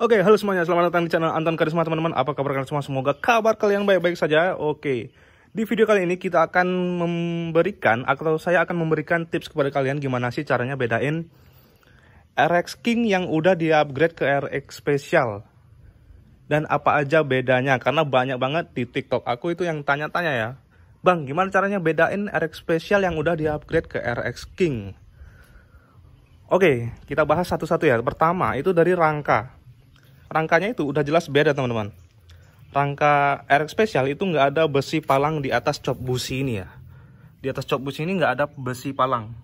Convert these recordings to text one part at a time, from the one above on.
Oke, halo semuanya, selamat datang di channel Anton Karisma teman-teman. Apa kabar kalian semua? Semoga kabar kalian baik-baik saja. Oke, di video kali ini kita akan saya akan memberikan tips kepada kalian gimana sih caranya bedain RX King yang udah di-upgrade ke RX Special. Dan apa aja bedanya, karena banyak banget di TikTok aku itu yang tanya-tanya ya, Bang, gimana caranya bedain RX Special yang udah di-upgrade ke RX King? Oke, kita bahas satu-satu ya. Pertama, itu dari rangka. Rangkanya itu udah jelas beda teman-teman. Rangka RX Special itu nggak ada besi palang di atas cop busi ini ya. Di atas cop busi ini nggak ada besi palang.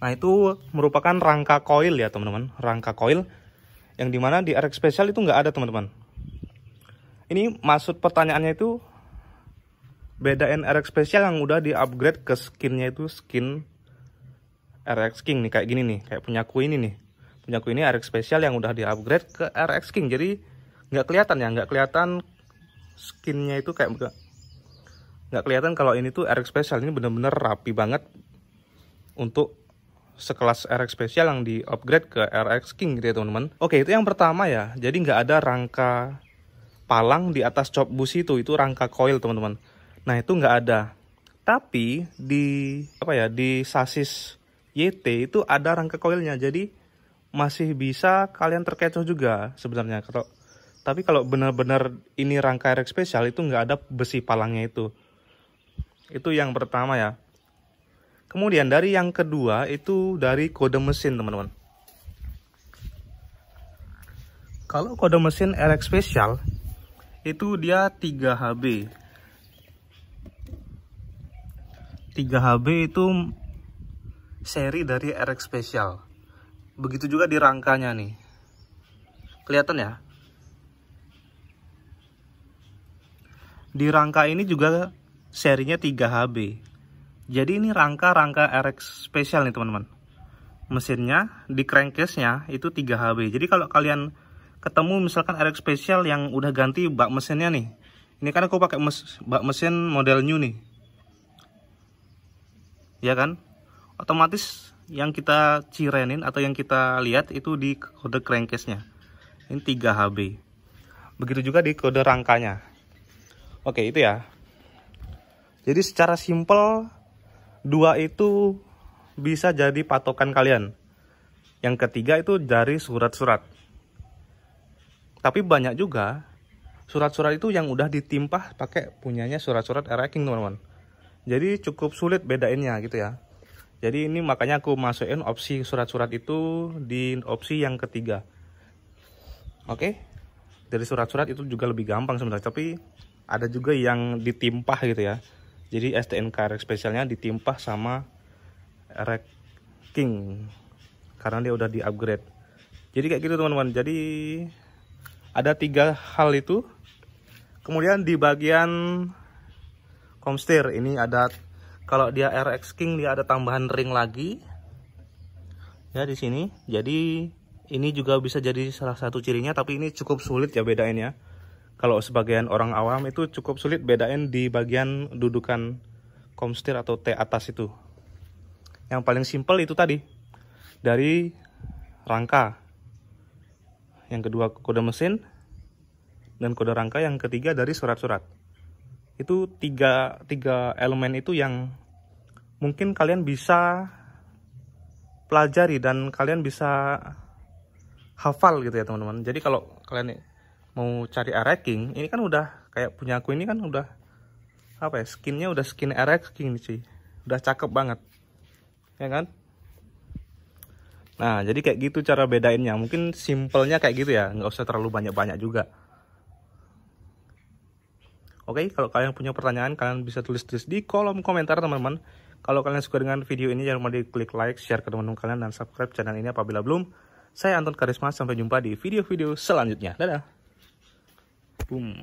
Nah, itu merupakan rangka coil ya teman-teman. Rangka coil yang dimana di RX Special itu nggak ada teman-teman. Ini maksud pertanyaannya itu bedain RX Special yang udah di-upgrade ke skinnya itu skin RX King nih, kayak gini nih, kayak punyaku ini nih. Punyaku ini RX Special yang udah di-upgrade ke RX King. Jadi nggak kelihatan ya, nggak kelihatan skinnya itu kayak nggak kelihatan kalau ini tuh RX Special. Ini bener-bener rapi banget untuk sekelas RX Special yang di-upgrade ke RX King gitu ya teman-teman. Oke, itu yang pertama ya. Jadi nggak ada rangka palang di atas cop busi itu rangka coil teman-teman. Nah, itu nggak ada. Tapi di sasis YT itu ada rangka coilnya. Jadi masih bisa kalian terkecoh juga sebenarnya. Tapi kalau benar-benar ini rangka RX Special itu nggak ada besi palangnya itu. Itu yang pertama ya. Kemudian dari yang kedua itu dari kode mesin teman-teman. Kalau kode mesin RX Special itu dia 3HB. 3HB itu seri dari RX Special. Begitu juga di rangkanya nih. Kelihatan ya? Di rangka ini juga serinya 3HB. Jadi ini rangka RX Special nih teman-teman. Mesinnya di crankcase-nya itu 3HB. Jadi kalau kalian ketemu misalkan RX Special yang udah ganti bak mesinnya nih. Ini kan aku pakai bak mesin model new nih. Ya kan? Otomatis yang kita cirenin atau yang kita lihat itu di kode crankcase-nya. Ini 3HB. Begitu juga di kode rangkanya. Oke, itu ya. Jadi secara simpel dua itu bisa jadi patokan kalian. Yang ketiga itu dari surat-surat. Tapi banyak juga surat-surat itu yang udah ditimpah pakai punyanya surat-surat RX King teman-teman. Jadi cukup sulit bedainnya gitu ya. Jadi ini makanya aku masukin opsi surat-surat itu di opsi yang ketiga. Oke. Dari surat-surat itu juga lebih gampang sebenarnya. Tapi ada juga yang ditimpah gitu ya. Jadi STNK RX Specialnya ditimpah sama RX King. Karena dia udah di-upgrade. Jadi kayak gitu teman-teman. Jadi ada 3 hal itu. Kemudian di bagian komstir ini ada, kalau dia RX King dia ada tambahan ring lagi ya di sini. Jadi ini juga bisa jadi salah satu cirinya, tapi ini cukup sulit ya bedainnya. Kalau sebagian orang awam itu cukup sulit bedain di bagian dudukan komstir atau T atas itu. Yang paling simpel itu tadi dari rangka. Yang kedua kode mesin dan kode rangka. Yang ketiga dari surat-surat. Itu tiga elemen itu yang mungkin kalian bisa pelajari dan kalian bisa hafal gitu ya teman-teman. Jadi kalau kalian mau cari RX King, ini kan udah kayak punya aku ini kan udah skinnya udah skin RX King sih, udah cakep banget ya kan. Nah, jadi kayak gitu cara bedainnya. Mungkin simpelnya kayak gitu ya, nggak usah terlalu banyak-banyak juga. Oke, kalau kalian punya pertanyaan, kalian bisa tulis di kolom komentar teman-teman. Kalau kalian suka dengan video ini, jangan lupa di klik like, share ke teman-teman kalian, dan subscribe channel ini apabila belum. Saya Anton Karisma, sampai jumpa di video-video selanjutnya. Dadah. Boom.